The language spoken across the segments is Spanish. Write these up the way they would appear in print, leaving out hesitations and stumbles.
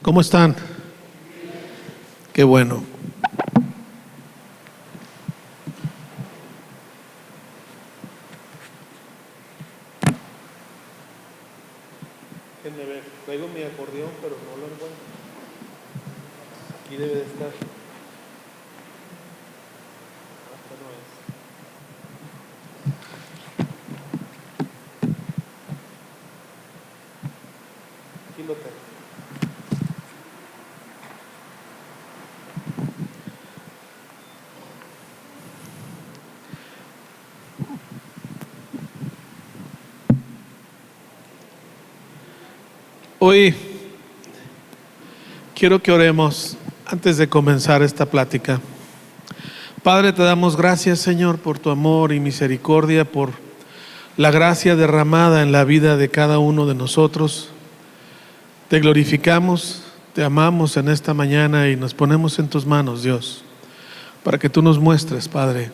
¿Cómo están? Qué bueno. Déjenme ver, traigo mi acordeón, pero no lo encuentro. Aquí debe de estar. Acá no es. Aquí lo tengo. Hoy quiero que oremos antes de comenzar esta plática. Padre, te damos gracias, Señor, por tu amor y misericordia, por la gracia derramada en la vida de cada uno de nosotros. Te glorificamos, te amamos en esta mañana y nos ponemos en tus manos, Dios, para que tú nos muestres, Padre,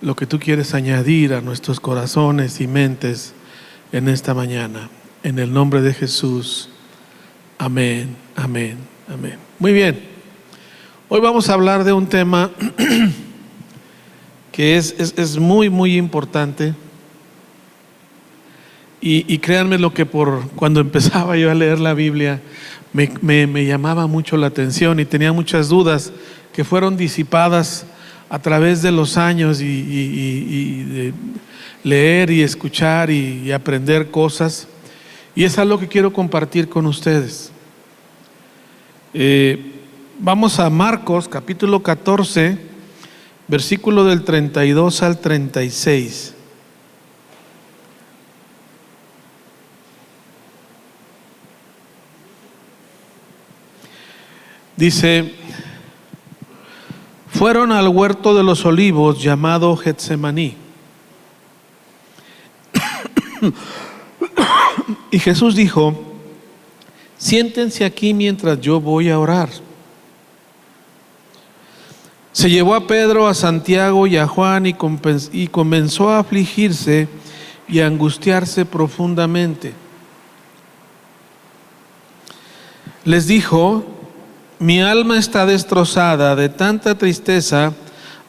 lo que tú quieres añadir a nuestros corazones y mentes en esta mañana. En el nombre de Jesús. Amén, amén, amén. Muy bien. Hoy vamos a hablar de un tema que es muy, muy importante. Y créanme lo que cuando empezaba yo a leer la Biblia me llamaba mucho la atención y tenía muchas dudas que fueron disipadas a través de los años y de leer y escuchar y aprender cosas. Y es algo que quiero compartir con ustedes. Vamos a Marcos capítulo 14, versículo del 32 al 36. Dice: fueron al huerto de los olivos llamado Getsemaní. Y Jesús dijo: siéntense aquí mientras yo voy a orar. Se llevó a Pedro, a Santiago y a Juan y comenzó a afligirse y a angustiarse profundamente. Les dijo: mi alma está destrozada de tanta tristeza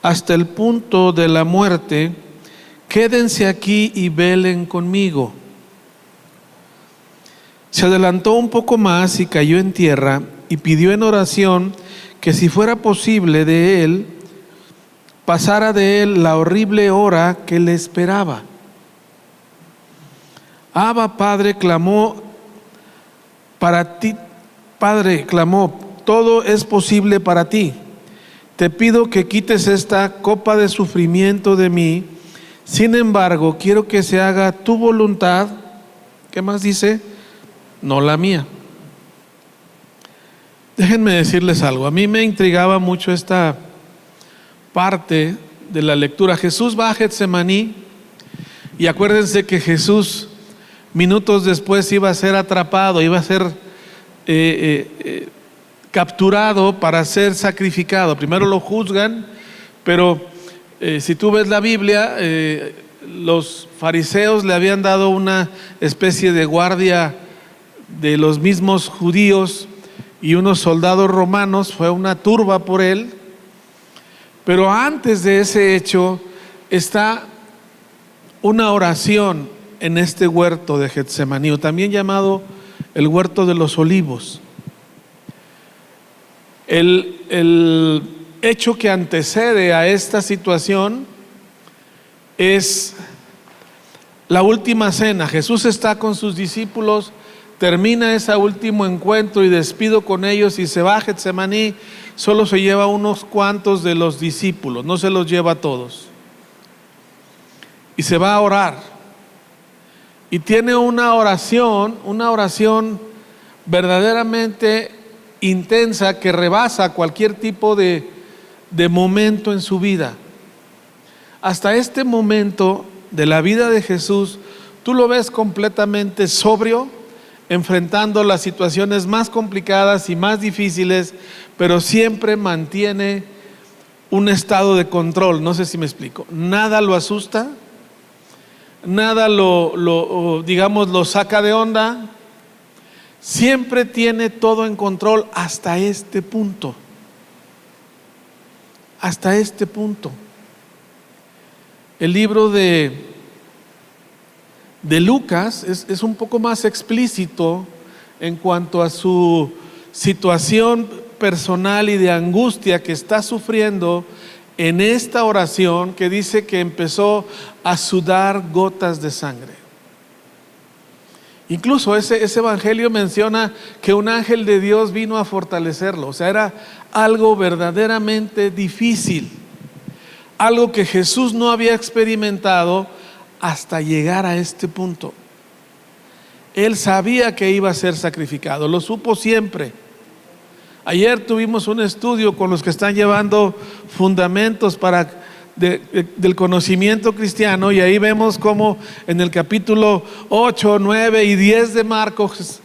hasta el punto de la muerte. Quédense aquí y velen conmigo. Se adelantó un poco más y cayó en tierra y pidió en oración que si fuera posible pasara de él la horrible hora que le esperaba. Abba, Padre, clamó para ti, Padre, clamó, todo es posible para ti. Te pido que quites esta copa de sufrimiento de mí. Sin embargo, quiero que se haga tu voluntad. ¿Qué más dice? No la mía. Déjenme decirles algo. A mí me intrigaba mucho esta parte de la lectura. Jesús va a Getsemaní y acuérdense que Jesús minutos después iba a ser atrapado, iba a ser capturado para ser sacrificado. Primero lo juzgan, pero si tú ves la Biblia, los fariseos le habían dado una especie de guardia de los mismos judíos y unos soldados romanos. Fue una turba por él. Pero antes de ese hecho está una oración en este huerto de Getsemaní, también llamado el huerto de los olivos. El hecho que antecede a esta situación es la última cena. Jesús está con sus discípulos, termina ese último encuentro y despido con ellos y se va a Getsemaní. Solo se lleva unos cuantos de los discípulos, no se los lleva a todos. Y se va a orar. Y tiene una oración verdaderamente intensa que rebasa cualquier tipo de momento en su vida. Hasta este momento de la vida de Jesús, tú lo ves completamente sobrio, enfrentando las situaciones más complicadas y más difíciles, pero siempre mantiene un estado de control. No sé si me explico. Nada lo asusta, nada lo saca de onda. siempre tiene todo en control hasta este punto. Hasta este punto. El libro de Lucas es un poco más explícito en cuanto a su situación personal y de angustia que está sufriendo en esta oración, que dice que empezó a sudar gotas de sangre. Incluso ese evangelio menciona que un ángel de Dios vino a fortalecerlo. O sea, era algo verdaderamente difícil, algo que Jesús no había experimentado hasta llegar a este punto. Él sabía que iba a ser sacrificado, lo supo siempre. Ayer tuvimos un estudio con los que están llevando fundamentos del conocimiento cristiano, y ahí vemos cómo en el capítulo 8, 9 y 10 de Marcos,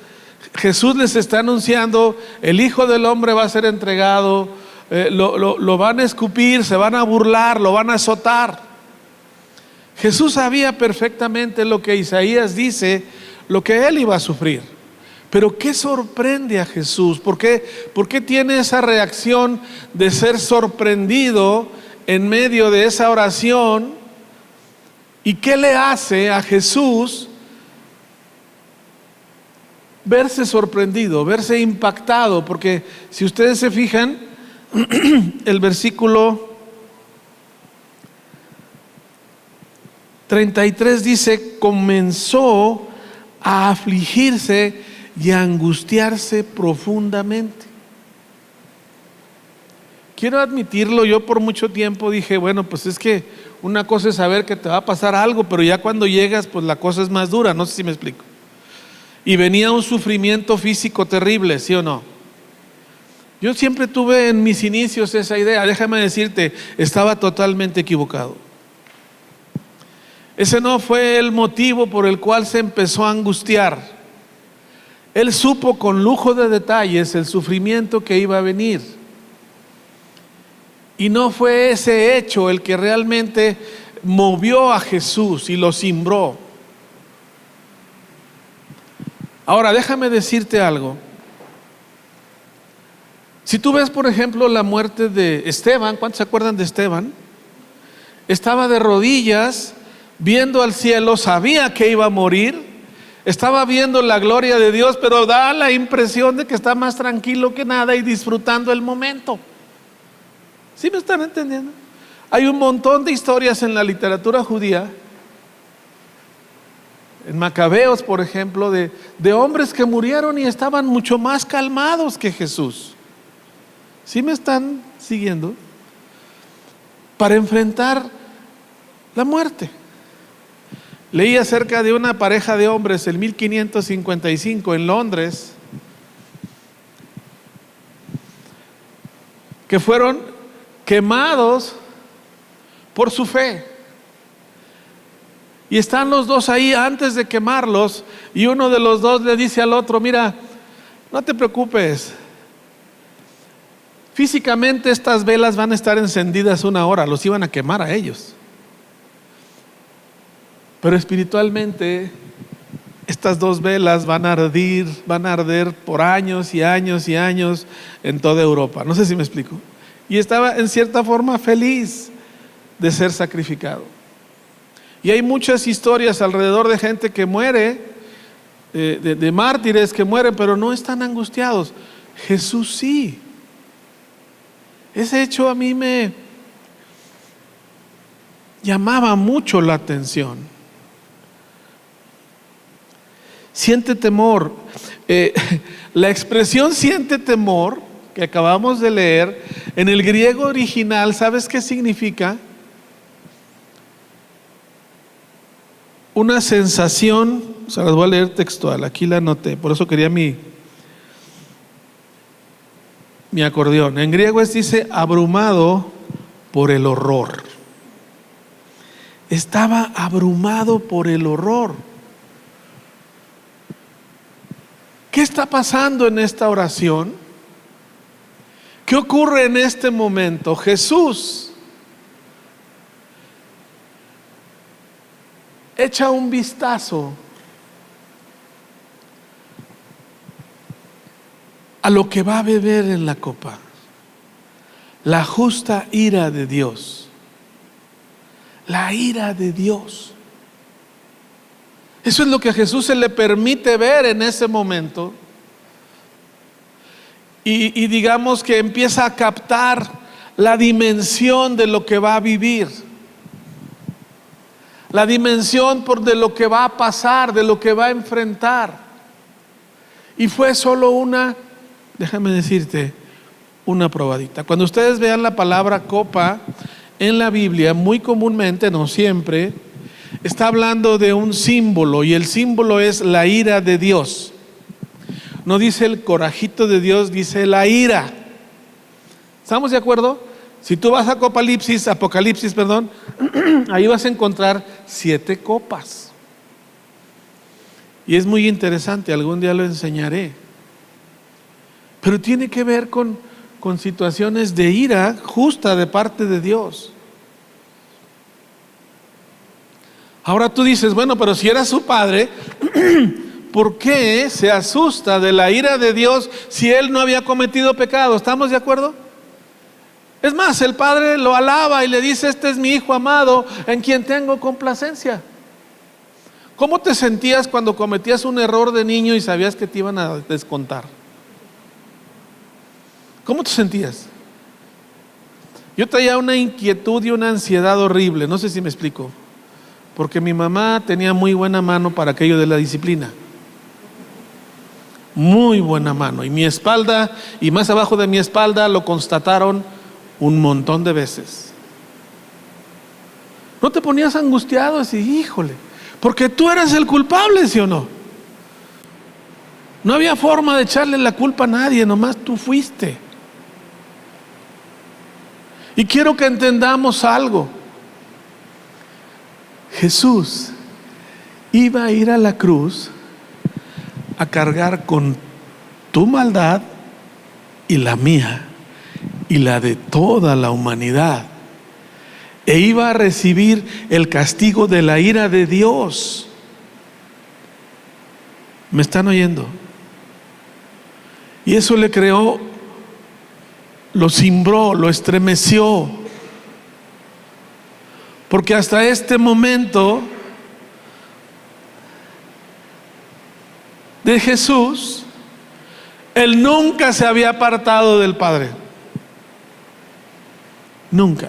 Jesús les está anunciando: el Hijo del Hombre va a ser entregado, lo van a escupir, se van a burlar, lo van a azotar. Jesús sabía perfectamente lo que Isaías dice, lo que él iba a sufrir. Pero ¿qué sorprende a Jesús? ¿Por qué tiene esa reacción de ser sorprendido en medio de esa oración? ¿Y qué le hace a Jesús verse sorprendido, verse impactado? Porque si ustedes se fijan, el versículo 33 dice: comenzó a afligirse y a angustiarse profundamente. Quiero admitirlo, yo por mucho tiempo dije, bueno, pues es que una cosa es saber que te va a pasar algo, pero ya cuando llegas, pues la cosa es más dura. No sé si me explico. Y venía un sufrimiento físico terrible, ¿sí o no? Yo siempre tuve en mis inicios esa idea. Déjame decirte, estaba totalmente equivocado. Ese no fue el motivo por el cual se empezó a angustiar. Él supo con lujo de detalles el sufrimiento que iba a venir. Y no fue ese hecho el que realmente movió a Jesús y lo cimbró. Ahora, déjame decirte algo. Si tú ves, por ejemplo, la muerte de Esteban, ¿cuántos se acuerdan de Esteban? Estaba de rodillas, viendo al cielo, sabía que iba a morir. Estaba viendo la gloria de Dios, pero da la impresión de que está más tranquilo que nada y disfrutando el momento. ¿Sí me están entendiendo? Hay un montón de historias en la literatura judía, en Macabeos, por ejemplo, de hombres que murieron y estaban mucho más calmados que Jesús. ¿Sí me están siguiendo? Para enfrentar la muerte. Leí acerca de una pareja de hombres en 1555 en Londres, que fueron quemados por su fe. Y están los dos ahí antes de quemarlos, y uno de los dos le dice al otro: mira, no te preocupes, físicamente estas velas van a estar encendidas 1 hora, los iban a quemar a ellos. Pero espiritualmente estas 2 velas van a arder por años y años y años en toda Europa. No sé si me explico. Y estaba en cierta forma feliz de ser sacrificado. Y hay muchas historias alrededor de gente que muere, de mártires que mueren, pero no están angustiados. Jesús sí. Ese hecho a mí me llamaba mucho la atención. Siente temor. La expresión siente temor que acabamos de leer, en el griego original, ¿sabes qué significa? Una sensación, o sea, las voy a leer textual, aquí la anoté, por eso quería mi acordeón. En griego dice abrumado por el horror. Estaba abrumado por el horror. ¿Qué está pasando en esta oración? ¿Qué ocurre en este momento? Jesús echa un vistazo a lo que va a beber en la copa. La justa ira de Dios. La ira de Dios. Eso es lo que a Jesús se le permite ver en ese momento. Y digamos que empieza a captar la dimensión de lo que va a vivir. La dimensión de lo que va a pasar, de lo que va a enfrentar. Y fue solo déjame decirte, una probadita. Cuando ustedes vean la palabra copa en la Biblia, muy comúnmente, no siempre, está hablando de un símbolo, y el símbolo es la ira de Dios. No dice el corajito de Dios, dice la ira. ¿Estamos de acuerdo? Si tú vas a Apocalipsis, ahí vas a encontrar 7 copas. Y es muy interesante, algún día lo enseñaré. Pero tiene que ver con situaciones de ira justa de parte de Dios. Ahora tú dices, bueno, pero si era su padre, ¿por qué se asusta de la ira de Dios si él no había cometido pecado? ¿Estamos de acuerdo? Es más, el padre lo alaba y le dice, este es mi hijo amado en quien tengo complacencia. ¿Cómo te sentías cuando cometías un error de niño y sabías que te iban a descontar? ¿Cómo te sentías? Yo traía una inquietud y una ansiedad horrible, no sé si me explico, porque mi mamá tenía muy buena mano para aquello de la disciplina. Muy buena mano. Y mi espalda, y más abajo de mi espalda, lo constataron un montón de veces. ¿No te ponías angustiado así, híjole? Porque tú eras el culpable, ¿sí o no? No había forma de echarle la culpa a nadie, nomás tú fuiste. Y quiero que entendamos algo. Jesús iba a ir a la cruz a cargar con tu maldad y la mía y la de toda la humanidad, e iba a recibir el castigo de la ira de Dios. ¿Me están oyendo? Y eso le creó, lo cimbró, lo estremeció, porque hasta este momento de Jesús, él nunca se había apartado del Padre. Nunca.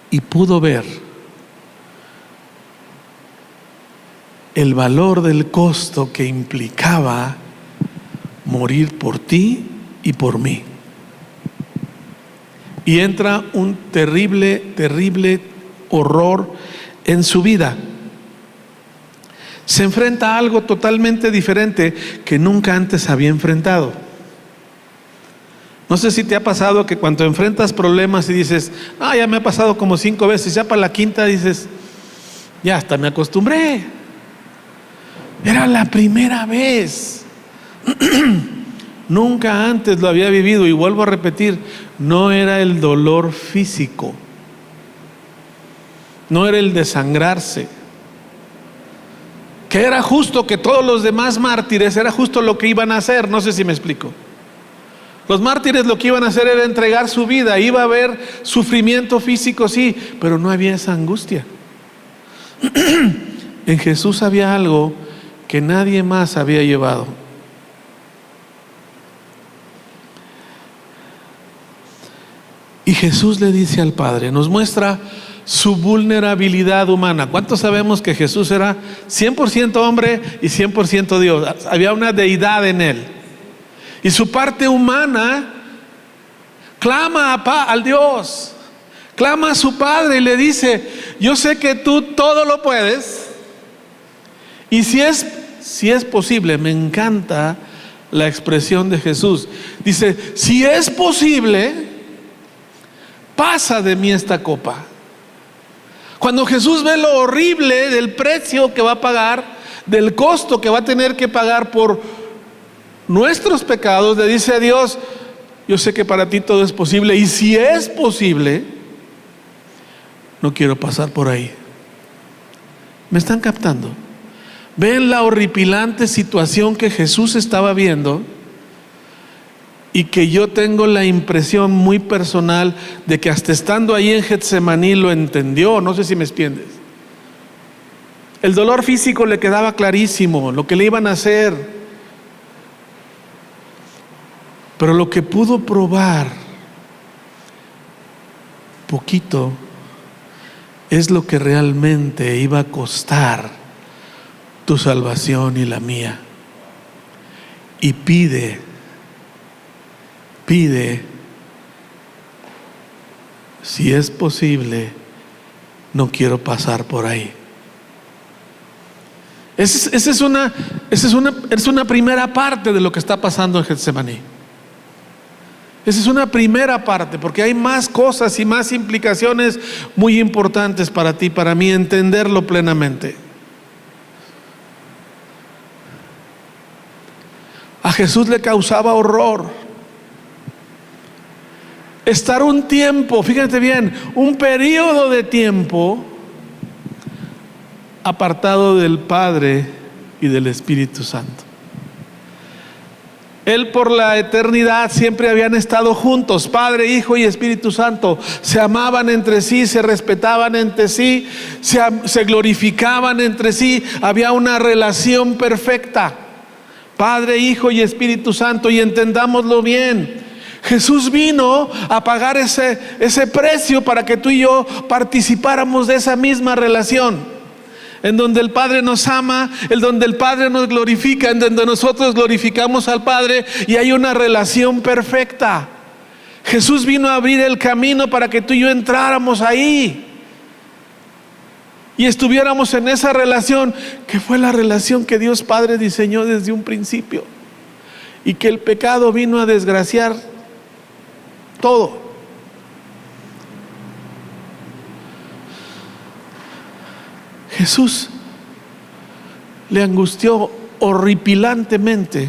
Y pudo ver el valor del costo que implicaba morir por ti y por mí. Y entra un terrible, terrible horror en su vida. Se enfrenta a algo totalmente diferente que nunca antes había enfrentado. No sé si te ha pasado que cuando enfrentas problemas y dices, ya me ha pasado como 5 veces, ya para la quinta dices, ya hasta me acostumbré. Era la primera vez. Nunca antes lo había vivido, y vuelvo a repetir, no era el dolor físico, no era el desangrarse, que era justo que todos los demás mártires, era justo lo que iban a hacer. No sé si me explico. Los mártires lo que iban a hacer era entregar su vida. Iba a haber sufrimiento físico, sí, pero no había esa angustia. En Jesús había algo que nadie más había llevado. Y Jesús le dice al Padre, nos muestra su vulnerabilidad humana. ¿Cuántos sabemos que Jesús era 100% hombre y 100% Dios? Había una deidad en él. Y su parte humana clama al Dios, clama a su Padre y le dice, yo sé que tú todo lo puedes, y si es posible, me encanta la expresión de Jesús. Dice, si es posible, pasa de mí esta copa. Cuando Jesús ve lo horrible del precio que va a pagar, del costo que va a tener que pagar por nuestros pecados, le dice a Dios, yo sé que para ti todo es posible, y si es posible, no quiero pasar por ahí. ¿Me están captando? ven la horripilante situación que Jesús estaba viendo y que yo tengo la impresión muy personal de que hasta estando ahí en Getsemaní lo entendió. No sé si me entiendes. El dolor físico le quedaba clarísimo, lo que le iban a hacer. Pero lo que pudo probar poquito es lo que realmente iba a costar tu salvación y la mía. Y pide, si es posible, no quiero pasar por ahí. Esa es una primera parte de lo que está pasando en Getsemaní. Esa es una primera parte, porque hay más cosas y más implicaciones muy importantes para ti, para mí, entenderlo plenamente. A Jesús le causaba horror estar un tiempo, fíjate bien, un periodo de tiempo apartado del Padre y del Espíritu Santo. Él por la eternidad siempre habían estado juntos, Padre, Hijo y Espíritu Santo. Se amaban entre sí, se respetaban entre sí, se glorificaban entre sí. Había una relación perfecta, Padre, Hijo y Espíritu Santo. Y entendámoslo bien, Jesús vino a pagar ese precio para que tú y yo participáramos de esa misma relación, en donde el Padre nos ama, en donde el Padre nos glorifica, en donde nosotros glorificamos al Padre, y hay una relación perfecta. Jesús vino a abrir el camino para que tú y yo entráramos ahí y estuviéramos en esa relación, que fue la relación que Dios Padre diseñó desde un principio, y que el pecado vino a desgraciar todo. Jesús le angustió horripilantemente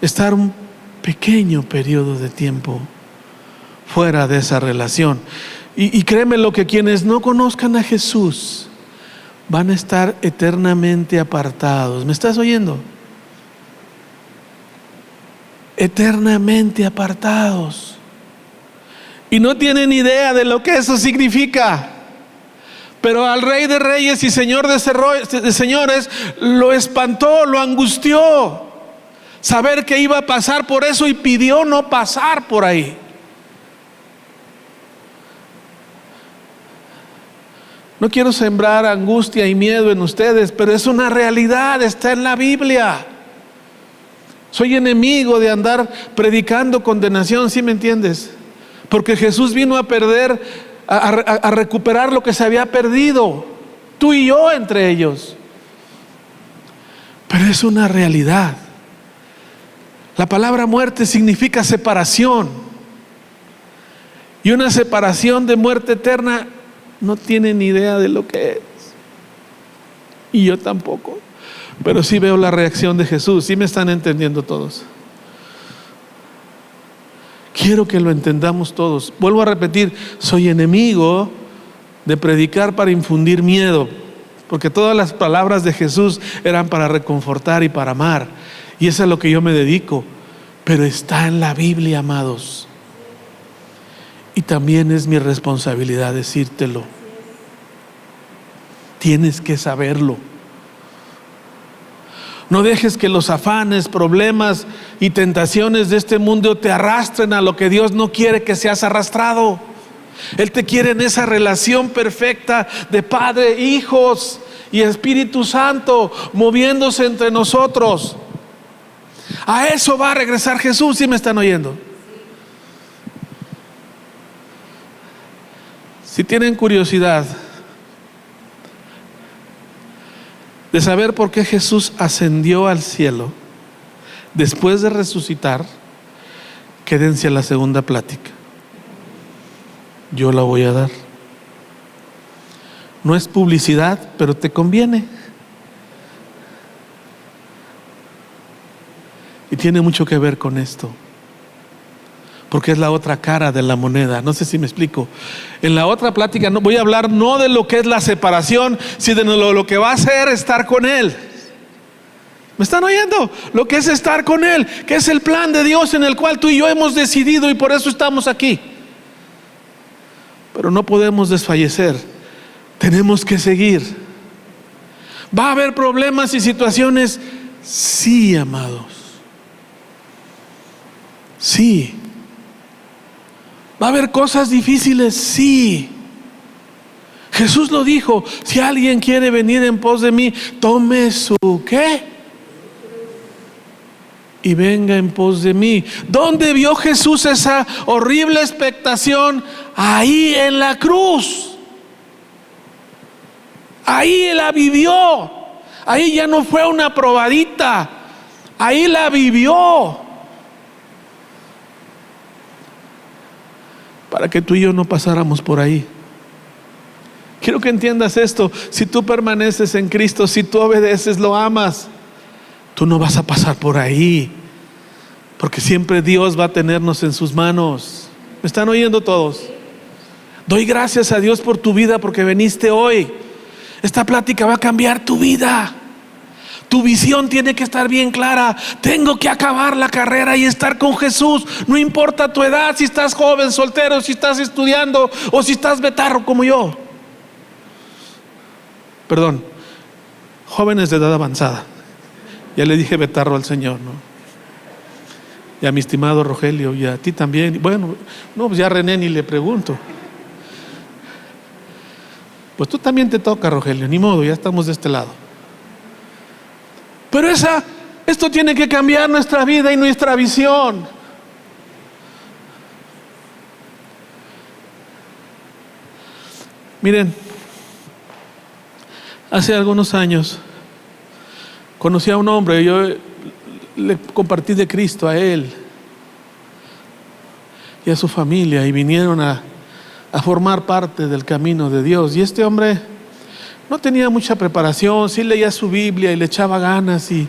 estar un pequeño periodo de tiempo fuera de esa relación. Y créeme lo, que quienes no conozcan a Jesús van a estar eternamente apartados. ¿Me estás oyendo? Eternamente apartados. Y no tienen idea de lo que eso significa. Pero al Rey de Reyes y Señor de Señores lo espantó, lo angustió saber que iba a pasar por eso, y pidió no pasar por ahí. No quiero sembrar angustia y miedo en ustedes, pero es una realidad, está en la Biblia. Soy enemigo de andar predicando condenación, ¿sí me entiendes? Porque Jesús vino a recuperar lo que se había perdido, tú y yo entre ellos. Pero es una realidad. La palabra muerte significa separación, y una separación de muerte eterna no tienen ni idea de lo que es, y yo tampoco, pero sí veo la reacción de Jesús. ¿Sí me están entendiendo todos? Quiero que lo entendamos todos. Vuelvo a repetir, soy enemigo de predicar para infundir miedo, porque todas las palabras de Jesús eran para reconfortar y para amar, y eso es a lo que yo me dedico. Pero está en la Biblia, amados, y también es mi responsabilidad decírtelo. Tienes que saberlo. No dejes que los afanes, problemas y tentaciones de este mundo te arrastren a lo que Dios no quiere que seas arrastrado. Él te quiere en esa relación perfecta de Padre, hijos y Espíritu Santo moviéndose entre nosotros. A eso va a regresar Jesús. ¿Sí me están oyendo? Si tienen curiosidad de saber por qué Jesús ascendió al cielo después de resucitar, quédense a la segunda plática. Yo la voy a dar. No es publicidad, pero te conviene. Y tiene mucho que ver con esto. porque es la otra cara de la moneda. No sé si me explico. En la otra plática no voy a hablar no de lo que es la separación, sino de lo que va a ser estar con Él. ¿Me están oyendo? Lo que es estar con Él, que es el plan de Dios en el cual tú y yo hemos decidido, y por eso estamos aquí. Pero no podemos desfallecer. Tenemos que seguir. ¿Va a haber problemas y situaciones? Sí, amados. Sí. ¿Va a haber cosas difíciles? Sí. Jesús lo dijo: si alguien quiere venir en pos de mí, tome su ¿qué? Y venga en pos de mí. ¿Dónde vio Jesús esa horrible expectación? Ahí en la cruz. Ahí la vivió. Ahí ya no fue una probadita. Ahí la vivió. Para que tú y yo no pasáramos por ahí. Quiero que entiendas esto: si tú permaneces en Cristo, si tú obedeces, lo amas, tú no vas a pasar por ahí, porque siempre Dios va a tenernos en sus manos. ¿Me están oyendo todos? Doy gracias a Dios por tu vida, porque viniste hoy. Esta plática va a cambiar tu vida. Tu visión tiene que estar bien clara. Tengo que acabar la carrera y estar con Jesús. No importa tu edad, si estás joven, soltero, si estás estudiando o si estás betarro como yo. Perdón, jóvenes de edad avanzada. Ya le dije betarro al Señor, ¿no? Y a mi estimado Rogelio, y a ti también. Bueno, no, pues ya a René ni le pregunto. Pues tú también te toca, Rogelio, ni modo, ya estamos de este lado. Pero esto tiene que cambiar nuestra vida y nuestra visión. Miren, hace algunos años conocí a un hombre, yo le compartí de Cristo a él y a su familia, y vinieron a formar parte del camino de Dios. Y este hombre no tenía mucha preparación, sí leía su Biblia y le echaba ganas, y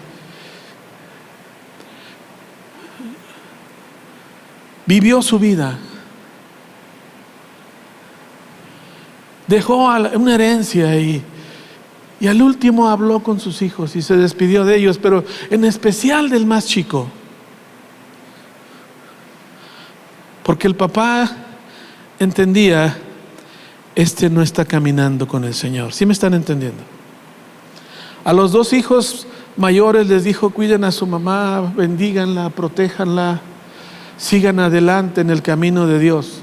vivió su vida. Dejó una herencia y al último habló con sus hijos y se despidió de ellos, pero en especial del más chico. Porque el papá entendía: este no está caminando con el Señor. ¿Sí me están entendiendo? A los dos hijos mayores les dijo: cuiden a su mamá, bendíganla, protéjanla, sigan adelante en el camino de Dios.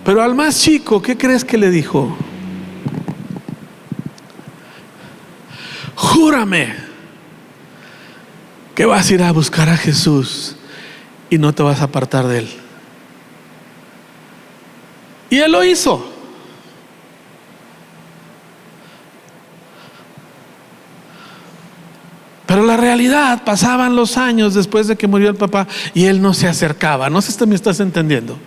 Pero al más chico, ¿qué crees que le dijo? Júrame que vas a ir a buscar a Jesús y no te vas a apartar de Él. Y él lo hizo. Pero la realidad, pasaban los años después de que murió el papá y él no se acercaba. No sé si me estás entendiendo.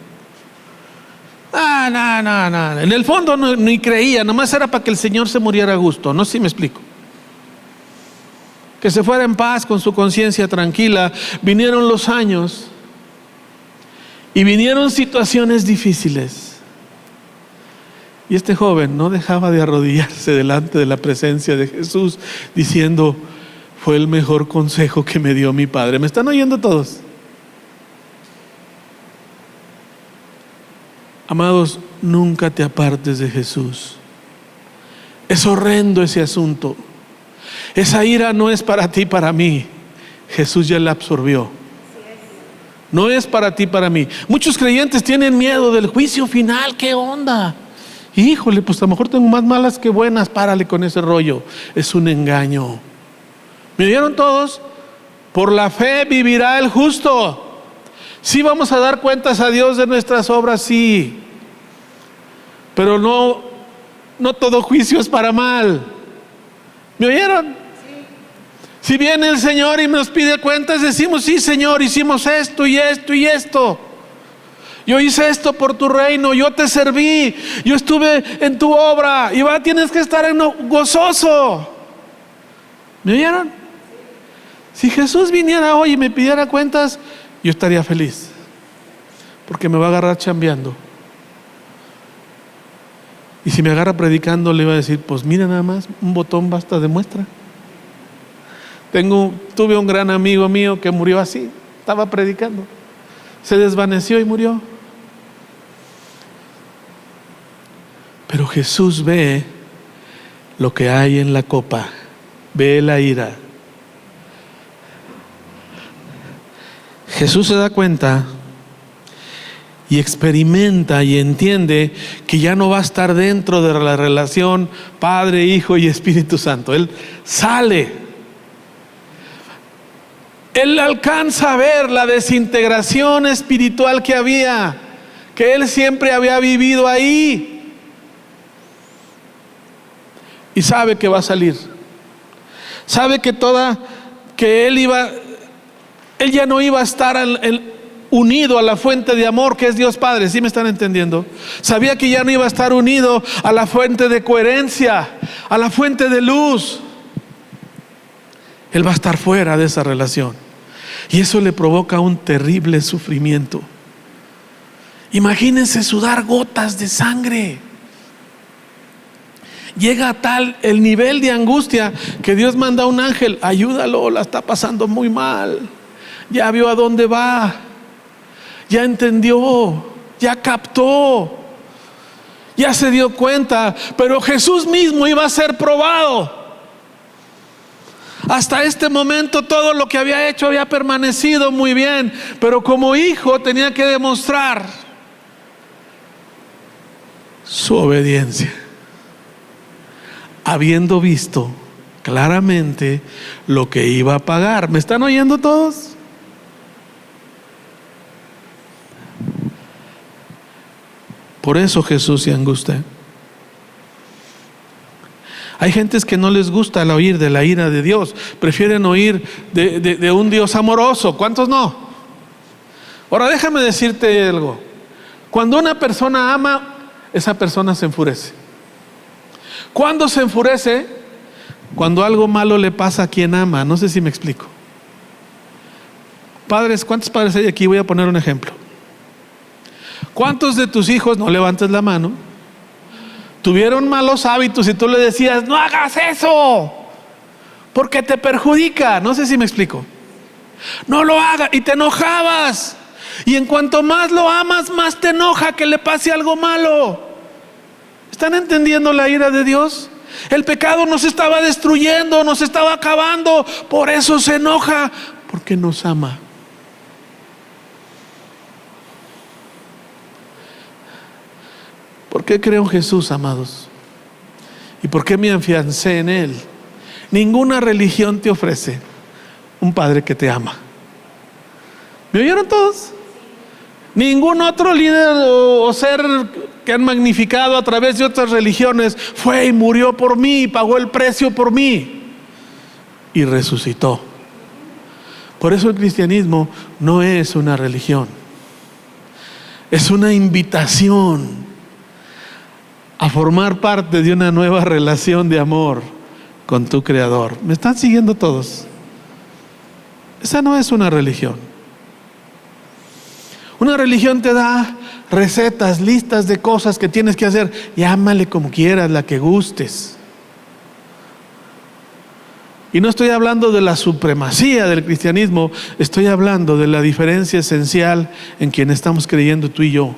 No. En el fondo ni creía, nomás era para que el Señor se muriera a gusto. No sé si me explico. Que se fuera en paz con su conciencia tranquila. Vinieron los años y vinieron situaciones difíciles. Y este joven no dejaba de arrodillarse delante de la presencia de Jesús, diciendo: fue el mejor consejo que me dio mi padre. ¿Me están oyendo todos? Amados, nunca te apartes de Jesús. Es horrendo ese asunto. Esa ira no es para ti, para mí. Jesús ya la absorbió. No es para ti, para mí. Muchos creyentes tienen miedo del juicio final. ¿Qué onda? Híjole, pues a lo mejor tengo más malas que buenas. Párale con ese rollo. Es un engaño. ¿Me oyeron todos? Por la fe vivirá el justo. Sí, vamos a dar cuentas a Dios de nuestras obras, sí. Pero no todo juicio es para mal. ¿Me oyeron? Sí. Si viene el Señor y nos pide cuentas, decimos: sí, Señor, hicimos esto y esto y esto. Yo hice esto por tu reino, yo te serví, yo estuve en tu obra, y tienes que estar gozoso. ¿Me oyeron? Si Jesús viniera hoy y me pidiera cuentas, yo estaría feliz. porque me va a agarrar chambeando. Y si me agarra predicando, le iba a decir, pues mira nada más, un botón basta de muestra. Tuve un gran amigo mío que murió así, estaba predicando, se desvaneció y murió. Pero Jesús ve lo que hay en la copa, ve la ira. Jesús se da cuenta y experimenta y entiende que ya no va a estar dentro de la relación Padre, Hijo y Espíritu Santo. Él sale. Él alcanza a ver la desintegración espiritual que había, que él siempre había vivido ahí. Y sabe que va a salir. Sabe que él ya no iba a estar unido a la fuente de amor que es Dios Padre. ¿Sí me están entendiendo? Sabía que ya no iba a estar unido a la fuente de coherencia, a la fuente de luz. Él va a estar fuera de esa relación. Y eso le provoca un terrible sufrimiento. Imagínense sudar gotas de sangre. Llega a tal el nivel de angustia que Dios manda a un ángel, ayúdalo, la está pasando muy mal. Ya vio a dónde va, ya entendió, ya captó, ya se dio cuenta. Pero Jesús mismo iba a ser probado. Hasta este momento todo lo que había hecho había permanecido muy bien, pero como hijo tenía que demostrar su obediencia, habiendo visto claramente lo que iba a pagar. ¿Me están oyendo todos? Por eso Jesús se angustia. Hay gentes que no les gusta el oír de la ira de Dios, prefieren oír de un Dios amoroso. ¿Cuántos no? Ahora déjame decirte algo. Cuando una persona ama, esa persona se enfurece. ¿Cuándo se enfurece? Cuando algo malo le pasa a quien ama. No sé si me explico. Padres, ¿cuántos padres hay aquí? Voy a poner un ejemplo. ¿Cuántos de tus hijos, no levantes la mano, tuvieron malos hábitos y tú le decías, no hagas eso, porque te perjudica? No sé si me explico. No lo hagas, y te enojabas. Y en cuanto más lo amas, más te enoja que le pase algo malo. ¿Están entendiendo la ira de Dios? El pecado nos estaba destruyendo, nos estaba acabando. Por eso se enoja, porque nos ama. ¿Por qué creo en Jesús, amados? ¿Y por qué me afiancé en Él? Ninguna religión te ofrece un Padre que te ama. ¿Me oyeron todos? Ningún otro líder o ser que han magnificado a través de otras religiones fue y murió por mí, y pagó el precio por mí y resucitó. Por eso el cristianismo no es una religión, es una invitación a formar parte de una nueva relación de amor con tu Creador. ¿Me están siguiendo todos? Esa no es una religión. Una religión te da recetas, listas de cosas que tienes que hacer. Llámale como quieras, la que gustes. Y no estoy hablando de la supremacía del cristianismo, estoy hablando de la diferencia esencial en quien estamos creyendo tú y yo.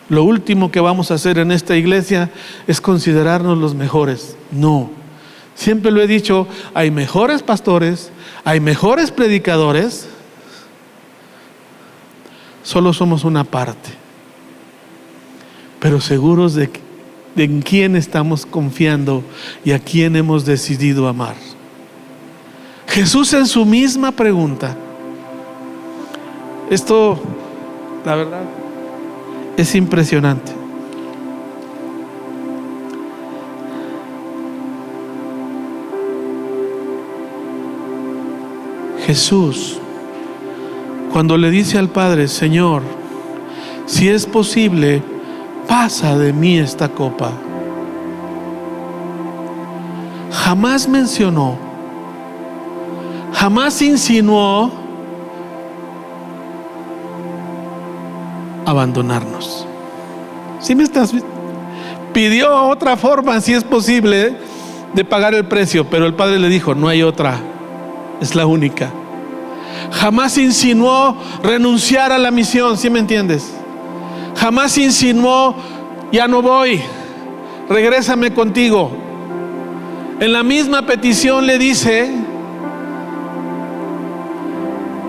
Lo último que vamos a hacer en esta iglesia es considerarnos los mejores. No. Siempre lo he dicho, hay mejores pastores, hay mejores predicadores. Solo somos una parte. Pero seguros de en quién estamos confiando y a quién hemos decidido amar. Jesús en su misma pregunta. Esto, la verdad, es impresionante. Jesús, cuando le dice al Padre, Señor, si es posible, pasa de mí esta copa, jamás mencionó, jamás insinuó abandonarnos. ¿Sí me estás? Pidió otra forma, si es posible, de pagar el precio, pero el Padre le dijo: no hay otra, es la única. Jamás insinuó renunciar a la misión, ¿sí me entiendes? Jamás insinuó: ya no voy, regrésame contigo. En la misma petición le dice: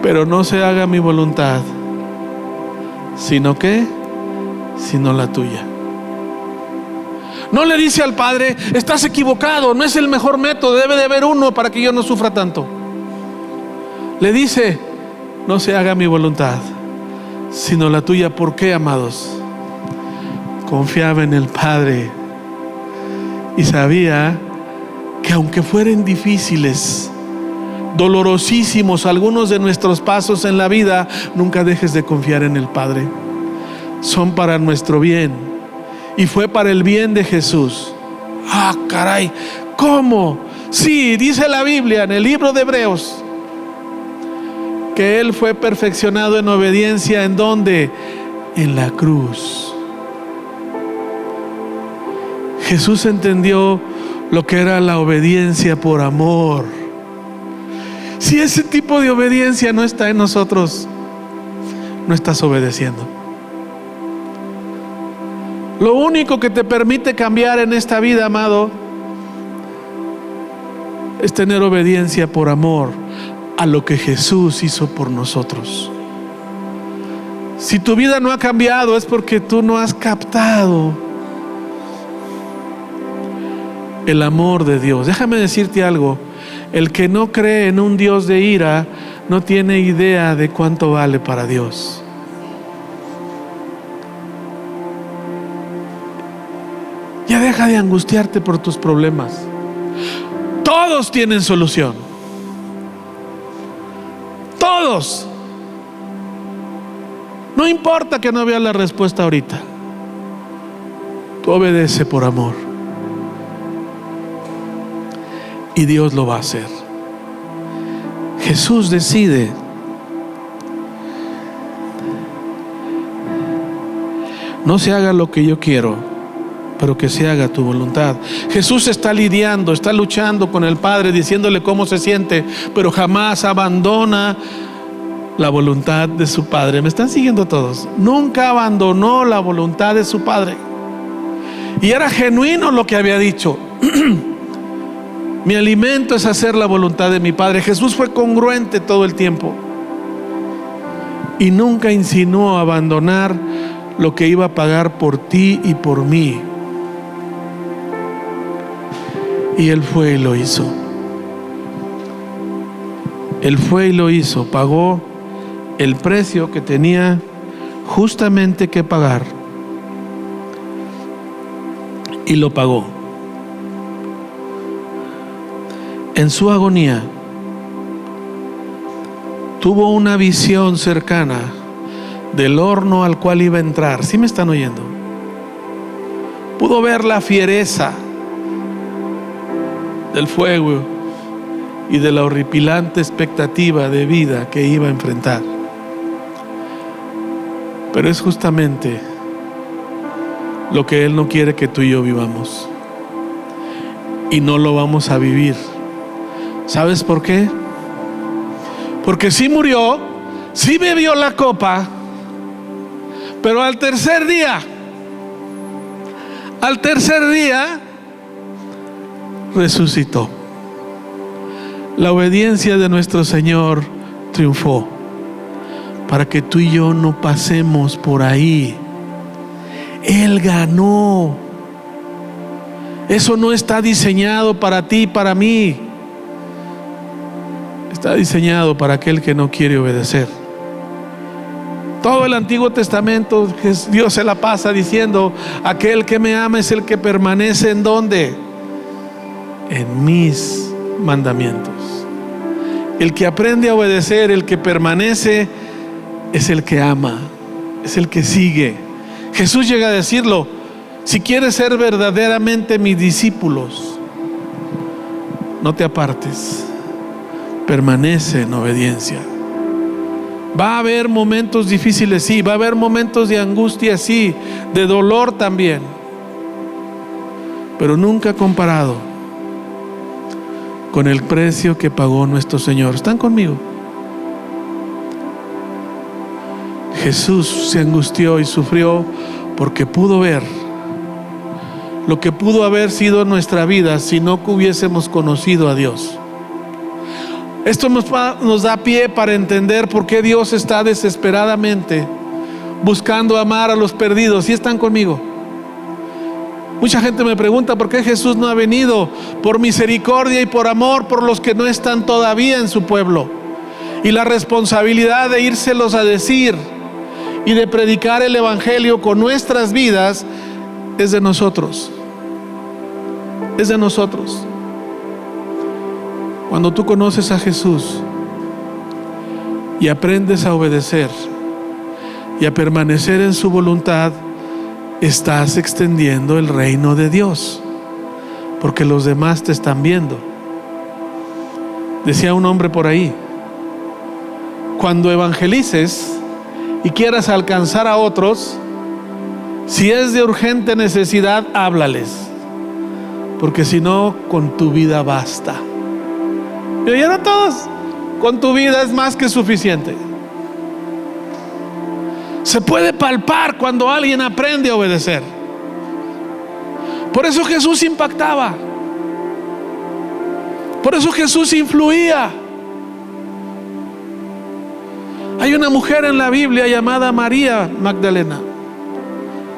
pero no se haga mi voluntad, sino la tuya. No le dice al Padre: estás equivocado, no es el mejor método, debe de haber uno para que yo no sufra tanto. Le dice: no se haga mi voluntad, sino la tuya. ¿Por qué, amados? Confiaba en el Padre y sabía que aunque fueran difíciles, dolorosísimos algunos de nuestros pasos en la vida, nunca dejes de confiar en el Padre. Son para nuestro bien, y fue para el bien de Jesús. Ah, caray, ¿cómo? Sí, dice la Biblia en el libro de Hebreos que Él fue perfeccionado en obediencia. ¿En dónde? En la cruz. Jesús entendió lo que era la obediencia por amor. Si ese tipo de obediencia no está en nosotros, no estás obedeciendo. Lo único que te permite cambiar en esta vida, amado, es tener obediencia por amor a lo que Jesús hizo por nosotros. Si tu vida no ha cambiado, es porque tú no has captado el amor de Dios. Déjame decirte algo: el que no cree en un Dios de ira no tiene idea de cuánto vale para Dios. Ya deja de angustiarte por tus problemas. Todos tienen solución. Todos. No importa que no veas la respuesta ahorita. Tú obedece por amor, y Dios lo va a hacer. Jesús decide: no se haga lo que yo quiero, pero que se haga tu voluntad. Jesús está lidiando, está luchando con el Padre, diciéndole cómo se siente, pero jamás abandona la voluntad de su Padre. ¿Me están siguiendo todos? Nunca abandonó la voluntad de su Padre. Y era genuino lo que había dicho: mi alimento es hacer la voluntad de mi Padre. Jesús fue congruente todo el tiempo y nunca insinuó abandonar lo que iba a pagar por ti y por mí. Y Él fue y lo hizo. Él fue y lo hizo. Pagó el precio que tenía justamente que pagar, y lo pagó. En su agonía tuvo una visión cercana del horno al cual iba a entrar. ¿Sí me están oyendo? Pudo ver la fiereza del fuego y de la horripilante expectativa de vida que iba a enfrentar. Pero es justamente lo que Él no quiere que tú y yo vivamos, y no lo vamos a vivir. ¿Sabes por qué? Porque sí murió, sí bebió la copa, pero al tercer día resucitó. La obediencia de nuestro Señor triunfó para que tú y yo no pasemos por ahí. Él ganó. Eso no está diseñado para ti y para mí. Está diseñado para aquel que no quiere obedecer. Todo el Antiguo Testamento, Dios se la pasa diciendo: aquel que me ama es el que permanece ¿en dónde? En mis mandamientos. El que aprende a obedecer, el que permanece, es el que ama, es el que sigue. Jesús llega a decirlo: si quieres ser verdaderamente mis discípulos, no te apartes, permanece en obediencia. Va a haber momentos difíciles, sí. Va a haber momentos de angustia, sí. De dolor también. Pero nunca comparado con el precio que pagó nuestro Señor. ¿Están conmigo? Jesús se angustió y sufrió porque pudo ver lo que pudo haber sido nuestra vida si no hubiésemos conocido a Dios. Esto nos da pie para entender por qué Dios está desesperadamente buscando amar a los perdidos. ¿Sí están conmigo? Mucha gente me pregunta por qué Jesús no ha venido. Por misericordia y por amor por los que no están todavía en su pueblo. Y la responsabilidad de írselos a decir y de predicar el evangelio con nuestras vidas es de nosotros. Es de nosotros. Cuando tú conoces a Jesús y aprendes a obedecer y a permanecer en su voluntad, estás extendiendo el reino de Dios, porque los demás te están viendo. Decía un hombre por ahí: cuando evangelices y quieras alcanzar a otros, si es de urgente necesidad, háblales, porque si no, con tu vida basta. ¿Me oyeron todos? Con tu vida es más que suficiente. Se puede palpar cuando alguien aprende a obedecer. Por eso Jesús impactaba. Por eso Jesús influía. Hay una mujer en la Biblia llamada María Magdalena.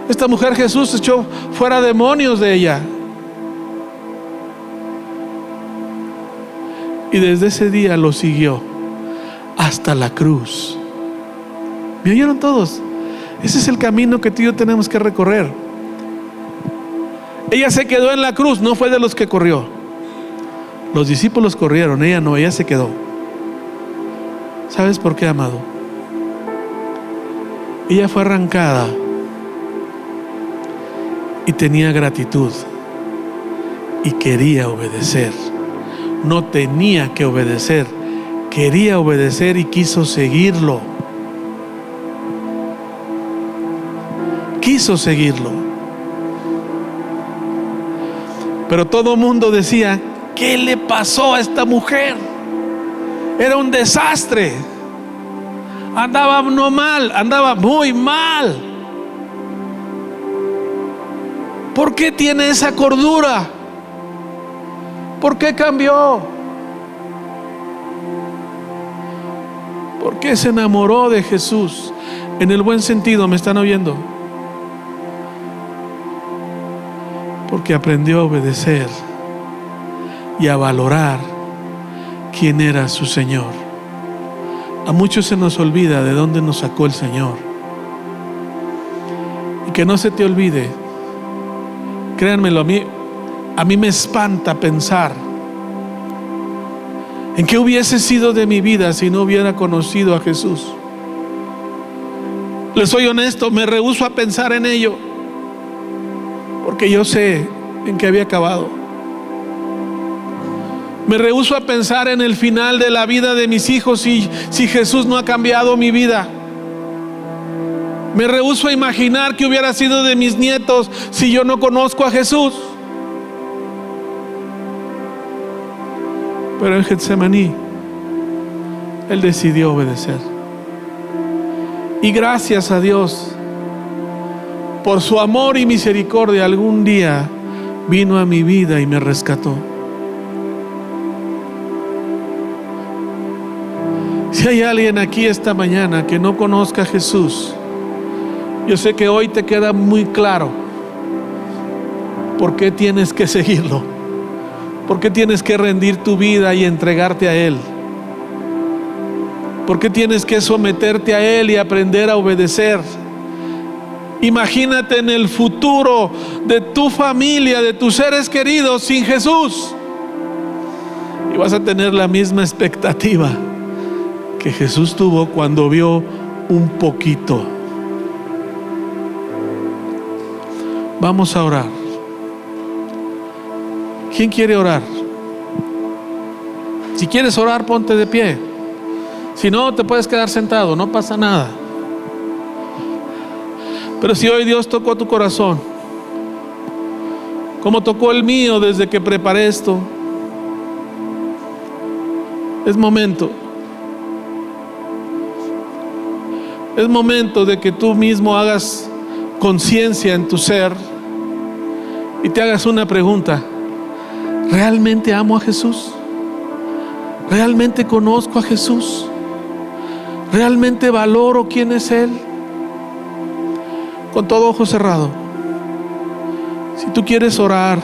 Esta mujer Jesús echó fuera demonios de ella. Y desde ese día lo siguió hasta la cruz. ¿Me oyeron todos? Ese es el camino que tú y yo tenemos que recorrer. Ella se quedó en la cruz, no fue de los que corrió. Los discípulos corrieron, ella no, ella se quedó. ¿Sabes por qué, amado? Ella fue arrancada y tenía gratitud y quería obedecer. No tenía que obedecer, quería obedecer y quiso seguirlo. Quiso seguirlo. Pero todo el mundo decía: ¿qué le pasó a esta mujer? Era un desastre. Andaba no mal, andaba muy mal. ¿Por qué tiene esa cordura? ¿Por qué cambió? ¿Por qué se enamoró de Jesús? En el buen sentido, ¿me están oyendo? Porque aprendió a obedecer y a valorar quién era su Señor. A muchos se nos olvida de dónde nos sacó el Señor. Y que no se te olvide, créanmelo, a mí me espanta pensar en qué hubiese sido de mi vida si no hubiera conocido a Jesús. Les soy honesto, me rehúso a pensar en ello, porque yo sé en qué había acabado. Me rehúso a pensar en el final de la vida de mis hijos si Jesús no ha cambiado mi vida. Me rehúso a imaginar qué hubiera sido de mis nietos si yo no conozco a Jesús. Pero en Getsemaní, Él decidió obedecer. Y gracias a Dios, por su amor y misericordia, algún día vino a mi vida y me rescató. Si hay alguien aquí esta mañana que no conozca a Jesús, yo sé que hoy te queda muy claro por qué tienes que seguirlo, por qué tienes que rendir tu vida y entregarte a Él, por qué tienes que someterte a Él y aprender a obedecer. Imagínate en el futuro de tu familia, de tus seres queridos sin Jesús, y vas a tener la misma expectativa que Jesús tuvo cuando vio un poquito. Vamos a orar. ¿Quién quiere orar? Si quieres orar, ponte de pie. Si no, te puedes quedar sentado, no pasa nada. Pero si hoy Dios tocó tu corazón, como tocó el mío desde que preparé esto, es momento. Es momento de que tú mismo hagas conciencia en tu ser y te hagas una pregunta: ¿realmente amo a Jesús? ¿Realmente conozco a Jesús? ¿Realmente valoro quién es Él? Con todo ojo cerrado, si tú quieres orar,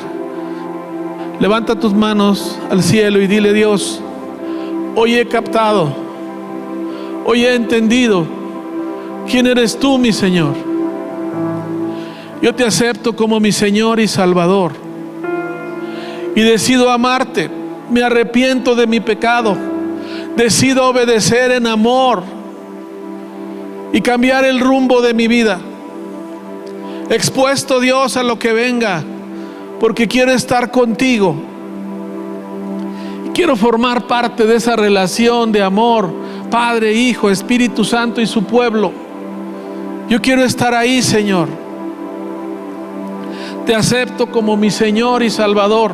levanta tus manos al cielo y dile: Dios, hoy he captado, hoy he entendido quién eres tú, mi Señor. Yo te acepto como mi Señor y Salvador y decido amarte. Me arrepiento de mi pecado, decido obedecer en amor y cambiar el rumbo de mi vida, expuesto, Dios, a lo que venga, porque quiero estar contigo. Quiero formar parte de esa relación de amor, Padre, Hijo, Espíritu Santo y su pueblo. Yo quiero estar ahí, Señor. Te acepto como mi Señor y Salvador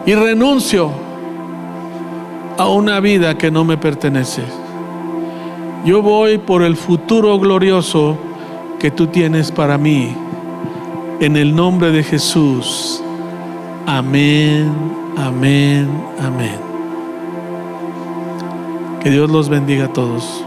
y renuncio a una vida que no me pertenece. Yo voy por el futuro glorioso que tú tienes para mí. En el nombre de Jesús. Amén, amén, amén. Que Dios los bendiga a todos.